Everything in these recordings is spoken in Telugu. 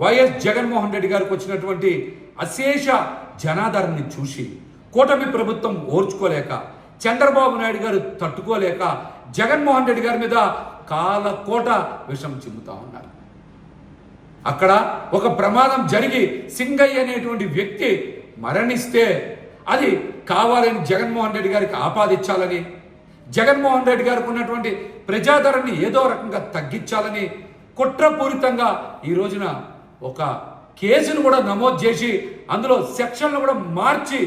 వైఎస్ జగన్మోహన్ రెడ్డి గారికి వచ్చినటువంటి అశేష జనాదరణని చూసి కూటమి ప్రభుత్వం ఓర్చుకోలేక, చంద్రబాబు నాయుడు గారు తట్టుకోలేక జగన్మోహన్ రెడ్డి గారి మీద కాలకోట విషం చిమ్ముతా ఉన్నారు. అక్కడ ఒక ప్రమాదం జరిగి సింగయ్య అనేటువంటి వ్యక్తి మరణిస్తే అది కావాలని జగన్మోహన్ రెడ్డి గారికి ఆపాదించాలని, జగన్మోహన్ రెడ్డి గారికి ఉన్నటువంటి ప్రజాదరణని ఏదో రకంగా తగ్గించాలని కుట్రపూరితంగా ఈ రోజున ఒక కేసును కూడా నమోదు చేసి అందులో సెక్షన్లు కూడా మార్చి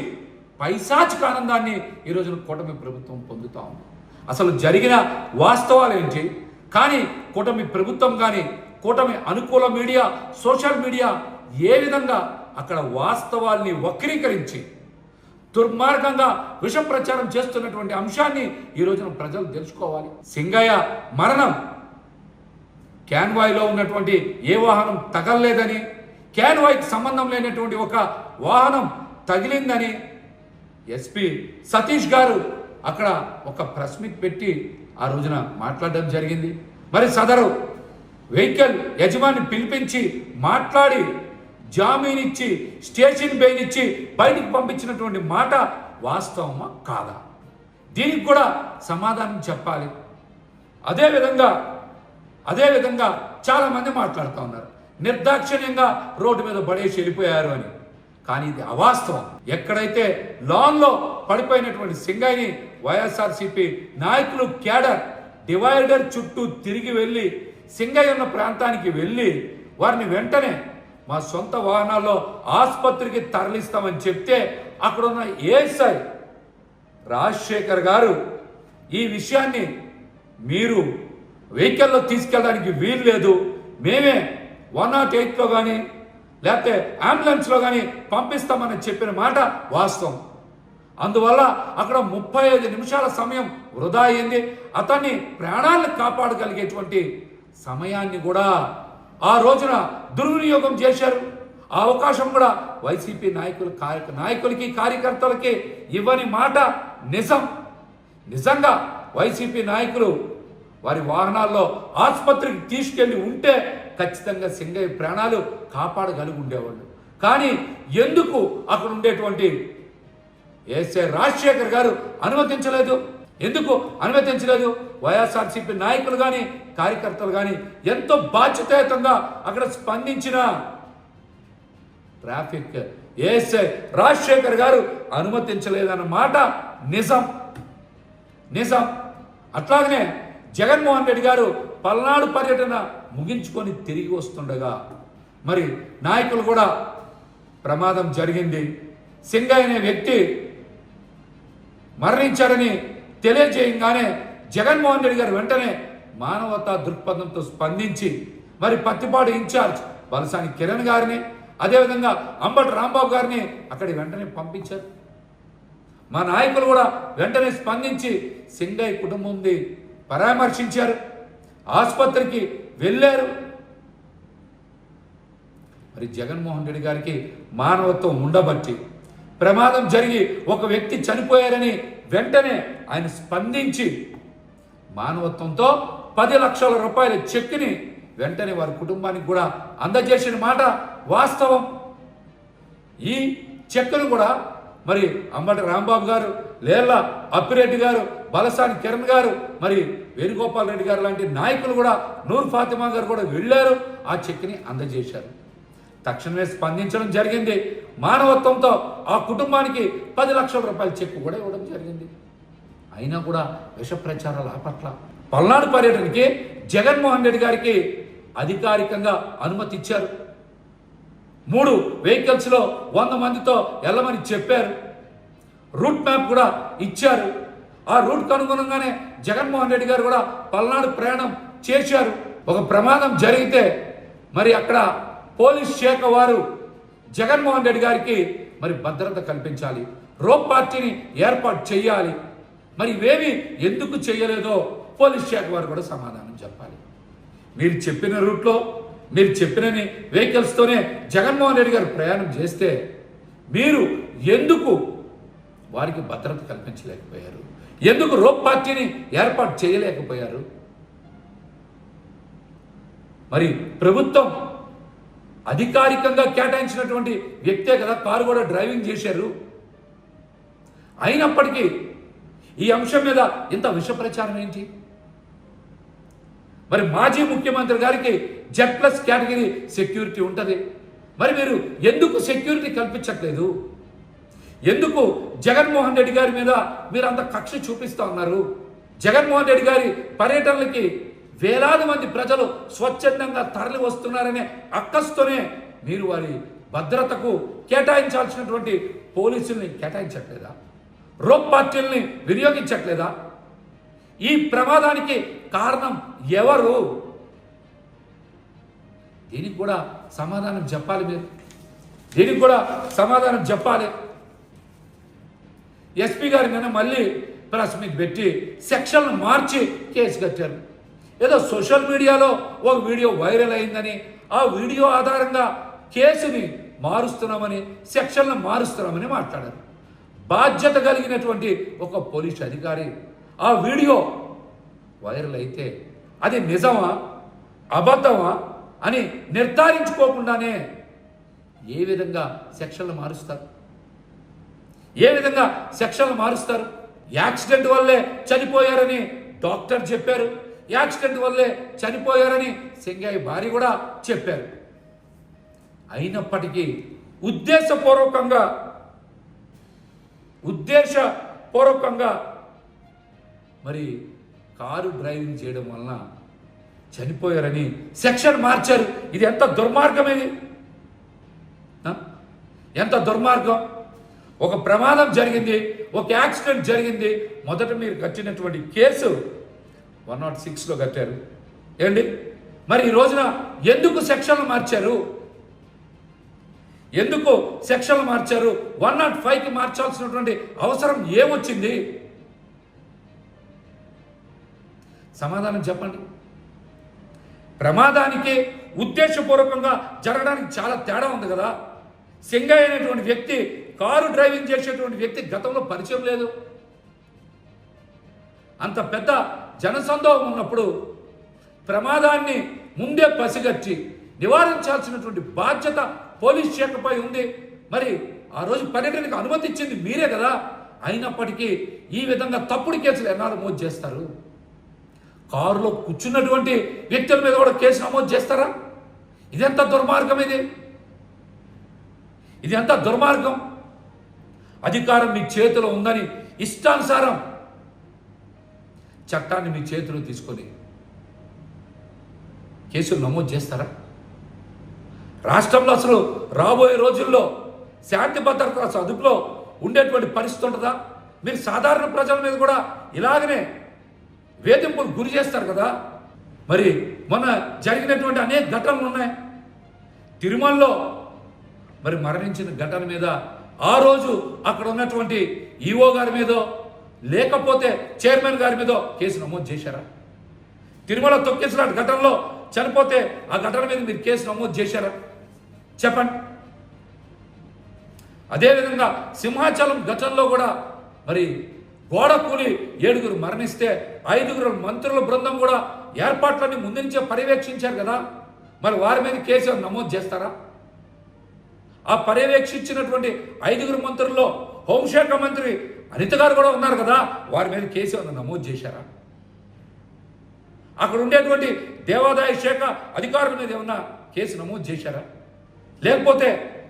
పైశాచిక ఆనందాన్ని ఈ రోజున కూటమి ప్రభుత్వం పొందుతా ఉంది. అసలు జరిగిన వాస్తవాలు ఏంటి? కానీ కూటమి ప్రభుత్వం కానీ కూటమి అనుకూల మీడియా, సోషల్ మీడియా ఏ విధంగా అక్కడ వాస్తవాల్ని వక్రీకరించి దుర్మార్గంగా విష ప్రచారం చేస్తున్నటువంటి అంశాన్ని ఈ రోజున ప్రజలు తెలుసుకోవాలి. సింగయ్య మరణం క్యాన్వాయ్లో ఉన్నటువంటి ఏ వాహనం తగలలేదని, క్యాన్వాయ్కి సంబంధం లేనటువంటి ఒక వాహనం తగిలిందని ఎస్పీ సతీష్ గారు అక్కడ ఒక ప్రెస్ మీట్ పెట్టి ఆ రోజున మాట్లాడడం జరిగింది. మరి సదరు వెహికల్ యజమాని పిలిపించి మాట్లాడి జామీన్ ఇచ్చి స్టేషన్ బెయిల్ ఇచ్చి బయటికి పంపించినటువంటి మాట వాస్తవమా కాదా? దీనికి కూడా సమాధానం చెప్పాలి. అదేవిధంగా చాలామంది మాట్లాడుతూ ఉన్నారు నిర్దాక్షిణ్యంగా రోడ్డు మీద పడేసి వెళ్ళిపోయారు అని. కానీ ఇది అవాస్తవం. ఎక్కడైతే లాన్లో పడిపోయినటువంటి సింగయ్యని వైఎస్ఆర్సీపీ నాయకులు క్యాడర్ డివైడర్ చుట్టూ తిరిగి వెళ్ళి సింగయ్య ఉన్న ప్రాంతానికి వెళ్ళి వారిని వెంటనే మా సొంత వాహనాల్లో ఆసుపత్రికి తరలిస్తామని చెప్తే అక్కడున్న ఏఎస్ఐ రాజశేఖర్ గారు ఈ విషయాన్ని మీరు వెహికల్లో తీసుకెళ్ళడానికి వీలు లేదు, మేమే 108లో కానీ లేకపోతే అంబులెన్స్లో కానీ పంపిస్తామని చెప్పిన మాట వాస్తవం. అందువల్ల అక్కడ 35 నిమిషాల సమయం వృధా అయింది. అతన్ని ప్రాణాలను కాపాడగలిగేటువంటి సమయాన్ని కూడా ఆ రోజున దుర్వినియోగం చేశారు. ఆ అవకాశం కూడా వైసీపీ నాయకులకి కార్యకర్తలకి ఇవ్వని మాట నిజం. నిజంగా వైసీపీ నాయకులు వారి వాహనాల్లో ఆసుపత్రికి తీసుకెళ్లి ఉంటే ఖచ్చితంగా సింగయ్య ప్రాణాలు కాపాడగలిగి ఉండేవాళ్ళు. కానీ ఎందుకు అక్కడ ఉండేటువంటి ఏఎస్ఐ రాజశేఖర్ గారు అనుమతించలేదు? ఎందుకు అనుమతించలేదు? వైఎస్ఆర్సీపీ నాయకులు కానీ కార్యకర్తలు కానీ ఎంతో బాధ్యతాయుతంగా అక్కడ స్పందించిన ట్రాఫిక్ ఏఎస్ఐ రాజశేఖర్ గారు అనుమతించలేదన్న మాట నిజం. అట్లాగనే జగన్మోహన్ రెడ్డి గారు పల్నాడు పర్యటన ముగించుకొని తిరిగి వస్తుండగా మరి నాయకులు కూడా ప్రమాదం జరిగింది, సింగయ్య అనే వ్యక్తి మరణించారని తెలియజేయంగానే జగన్మోహన్ రెడ్డి గారు వెంటనే మానవతా దృక్పథంతో స్పందించి మరి పత్తిపాడు ఇన్ఛార్జ్ బలసాని కిరణ్ గారిని, అదేవిధంగా అంబటి రాంబాబు గారిని అక్కడికి వెంటనే పంపించారు. మా నాయకులు కూడా వెంటనే స్పందించి సింగయ్య కుటుంబంది పరామర్శించారు, ఆసుపత్రికి వెళ్ళారు. మరి జగన్మోహన్ రెడ్డి గారికి మానవత్వం ఉండబట్టి ప్రమాదం జరిగి ఒక వ్యక్తి చనిపోయారని వెంటనే ఆయన స్పందించి మానవత్వంతో 10 లక్షల రూపాయల చెక్కుని వెంటనే వారి కుటుంబానికి కూడా అందజేసిన మాట వాస్తవం. ఈ చెక్కును కూడా మరి అంబటి రాంబాబు గారు, లేర్ల అప్పిరెడ్డి గారు, బలసాని కిరణ్ గారు, మరి వేణుగోపాల్ రెడ్డి గారు లాంటి నాయకులు కూడా, నూర్ ఫాతిమా గారు కూడా వెళ్ళారు, ఆ చెక్ని అందజేశారు. తక్షణమే స్పందించడం జరిగింది. మానవత్వంతో ఆ కుటుంబానికి 10 లక్షల రూపాయల చెక్కు కూడా ఇవ్వడం జరిగింది. అయినా కూడా విష ప్రచారాలు ఆపట్ల. పల్నాడు పర్యటనకి జగన్మోహన్ రెడ్డి గారికి అధికారికంగా అనుమతి ఇచ్చారు. 3 వెహికల్స్లో 100 మందితో వెళ్ళమని చెప్పారు. రూట్ మ్యాప్ కూడా ఇచ్చారు. ఆ రూట్కు అనుగుణంగానే జగన్మోహన్ రెడ్డి గారు కూడా పల్నాడు ప్రయాణం చేశారు. ఒక ప్రమాదం జరిగితే మరి అక్కడ పోలీస్ శాఖ వారు జగన్మోహన్ రెడ్డి గారికి మరి భద్రత కల్పించాలి, రోప్ పార్టీని ఏర్పాటు చేయాలి. మరి ఇవేవి ఎందుకు చేయలేదో పోలీస్ శాఖ వారు కూడా సమాధానం చెప్పాలి. మీరు చెప్పిన రూట్లో మీరు చెప్పినని వెహికల్స్తోనే జగన్మోహన్ రెడ్డి గారు ప్రయాణం చేస్తే మీరు ఎందుకు వారికి భద్రత కల్పించలేకపోయారు? ఎందుకు రోప్ పార్టీని ఏర్పాటు చేయలేకపోయారు? మరి ప్రభుత్వం అధికారికంగా కేటాయించినటువంటి వ్యక్తే కదా కారు కూడా డ్రైవింగ్ చేశారు. అయినప్పటికీ ఈ అంశం మీద ఇంత విష ప్రచారం ఏంటి? మరి మాజీ ముఖ్యమంత్రి గారికి Z+ కేటగిరీ సెక్యూరిటీ ఉంటుంది. మరి మీరు ఎందుకు సెక్యూరిటీ కల్పించట్లేదు? ఎందుకు జగన్మోహన్ రెడ్డి గారి మీద మీరు అంత కక్ష చూపిస్తూ ఉన్నారు? జగన్మోహన్ రెడ్డి గారి పర్యటనలకి వేలాది మంది ప్రజలు స్వచ్ఛందంగా తరలి వస్తున్నారనే అక్కస్తోనే మీరు వారి భద్రతకు కేటాయించాల్సినటువంటి పోలీసుల్ని కేటాయించట్లేదా? రోప్ పార్టీల్ని వినియోగించట్లేదా? ఈ ప్రమాదానికి కారణం ఎవరు? దీనికి కూడా సమాధానం చెప్పాలి. మీరు దీనికి కూడా సమాధానం చెప్పాలి. ఎస్పీ గారి మీద మళ్ళీ ప్రెస్ మీట్ పెట్టి సెక్షన్లు మార్చి కేసు కట్టారు. ఏదో సోషల్ మీడియాలో ఒక వీడియో వైరల్ అయిందని ఆ వీడియో ఆధారంగా కేసుని మారుస్తున్నామని, సెక్షన్లు మారుస్తున్నామని మాట్లాడారు. బాధ్యత కలిగినటువంటి ఒక పోలీసు అధికారి ఆ వీడియో వైరల్ అయితే అది నిజమా అబద్ధమా అని నిర్ధారించుకోకుండానే ఏ విధంగా సెక్షన్లు మారుస్తారు? ఏ విధంగా సెక్షన్లు మారుస్తారు? యాక్సిడెంట్ వల్లే చనిపోయారని డాక్టర్ చెప్పారు. యాక్సిడెంట్ వల్లే చనిపోయారని సింగాయి భార్య కూడా చెప్పారు. అయినప్పటికీ ఉద్దేశపూర్వకంగా మరి కారు డ్రైవింగ్ చేయడం వలన చనిపోయారని సెక్షన్ మార్చారు. ఇది ఎంత దుర్మార్గం! ఇది ఎంత దుర్మార్గం! ఒక ప్రమాదం జరిగింది, ఒక యాక్సిడెంట్ జరిగింది. మొదట మీరు కట్టినటువంటి కేసు 106లో కట్టారు ఏంటి? మరి ఈ రోజున ఎందుకు సెక్షన్లు మార్చారు? ఎందుకు సెక్షన్లు మార్చారు? 105కి మార్చాల్సినటువంటి అవసరం ఏమొచ్చింది? సమాధానం చెప్పండి. ప్రమాదానికి ఉద్దేశపూర్వకంగా జరగడానికి చాలా తేడా ఉంది కదా. సింగయ్య అనేటువంటి వ్యక్తి, కారు డ్రైవింగ్ చేసేటువంటి వ్యక్తి గతంలో పరిచయం లేదు. అంత పెద్ద జనసందోహం ఉన్నప్పుడు ప్రమాదాన్ని ముందే పసిగట్టి నివారించాల్సినటువంటి బాధ్యత పోలీస్ శాఖపై ఉంది. మరి ఆ రోజు పర్యటనకు అనుమతి ఇచ్చింది మీరే కదా. అయినప్పటికీ ఈ విధంగా తప్పుడు కేసులు ఎన్నాళ్ళు నమోదు చేస్తారు? కారులో కూర్చున్నటువంటి వ్యక్తుల మీద కూడా కేసు నమోదు చేస్తారా? ఇదెంత దుర్మార్గం! ఇది ఎంత దుర్మార్గం! అధికారం మీ చేతిలో ఉందని ఇష్టానుసారం చట్టాన్ని మీ చేతిలో తీసుకొని కేసులు నమోదు చేస్తారా? రాష్ట్రంలో అసలు రాబోయే రోజుల్లో శాంతి భద్రత అదుపులో ఉండేటువంటి పరిస్థితి ఉంటుందా? మీరు సాధారణ ప్రజల మీద కూడా ఇలాగనే వేధింపులు గురి చేస్తారు కదా. మరి మొన్న జరిగినటువంటి అనేక ఘటనలు ఉన్నాయి. తిరుమలలో మరి మరణించిన ఘటన మీద ఆ రోజు అక్కడ ఉన్నటువంటి ఈఓ గారి మీదో లేకపోతే చైర్మన్ గారి మీదో కేసు నమోదు చేశారా? తిరుమల తొక్కేసిన ఘటనలో చనిపోతే ఆ ఘటన మీద మీరు కేసు నమోదు చేశారా? చెప్పండి. అదేవిధంగా సింహాచలం ఘటనలో కూడా మరి గోడ కూలి 7గురు మరణిస్తే 5గురు మంత్రుల బృందం కూడా ఏర్పాట్లన్నీ ముందు నుంచే పర్యవేక్షించారు కదా. మరి వారి మీద కేసు నమోదు చేస్తారా? ఆ పర్యవేక్షించినటువంటి 5గురు మంత్రుల్లో హోంశాఖ మంత్రి అనిత గారు కూడా ఉన్నారు కదా. వారి మీద కేసు నమోదు చేశారా? అక్కడ ఉండేటువంటి దేవాదాయ శాఖ అధికారుల మీద ఏమన్నా కేసు నమోదు చేశారా? లేకపోతే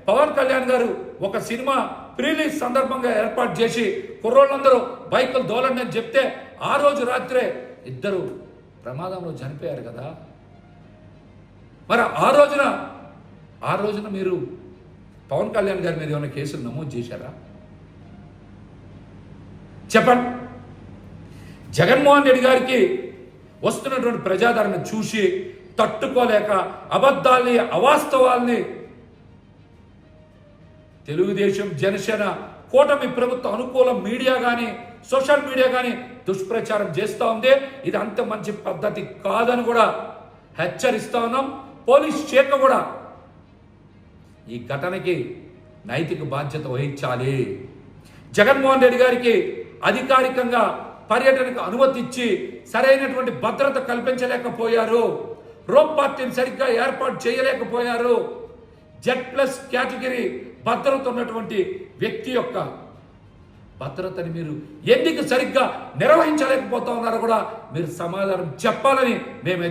పవన్ కళ్యాణ్ గారు ఒక సినిమా ప్రీలీజ్ సందర్భంగా ఏర్పాటు చేసి కుర్రోళ్ళందరూ బైకులు దోలండి అని చెప్తే ఆ రోజు రాత్రే 2 ప్రమాదంలో చనిపోయారు కదా. మరి ఆ రోజున మీరు పవన్ కళ్యాణ్ గారి మీద ఏమైనా కేసులు నమోదు చేశారా? చెప్పండి. జగన్మోహన్ రెడ్డి గారికి వస్తున్నటువంటి ప్రజాదరణ చూసి తట్టుకోలేక అబద్ధాల్ని, అవాస్తవాల్ని తెలుగుదేశం, జనసేన, కూటమి ప్రభుత్వ అనుకూల మీడియా కానీ, సోషల్ మీడియా కానీ దుష్ప్రచారం చేస్తూ ఉంది. ఇది అంత మంచి పద్ధతి కాదని కూడా హెచ్చరిస్తా ఉన్నాం. పోలీస్ శాఖ కూడా ఈ ఘటనకి నైతిక బాధ్యత వహించాలి. జగన్మోహన్ రెడ్డి గారికి అధికారికంగా పర్యటనకు అనుమతి ఇచ్చి సరైనటువంటి భద్రత కల్పించలేకపోయారు. రోప్ పార్టీని సరిగ్గా ఏర్పాటు చేయలేకపోయారు. Z+ కేటగిరీ భద్రత ఉన్నటువంటి వ్యక్తి యొక్క భద్రతని మీరు ఎందుకు సరిగ్గా నిర్వహించలేకపోతా ఉన్నారో కూడా మీరు సమాధానం చెప్పాలని మేము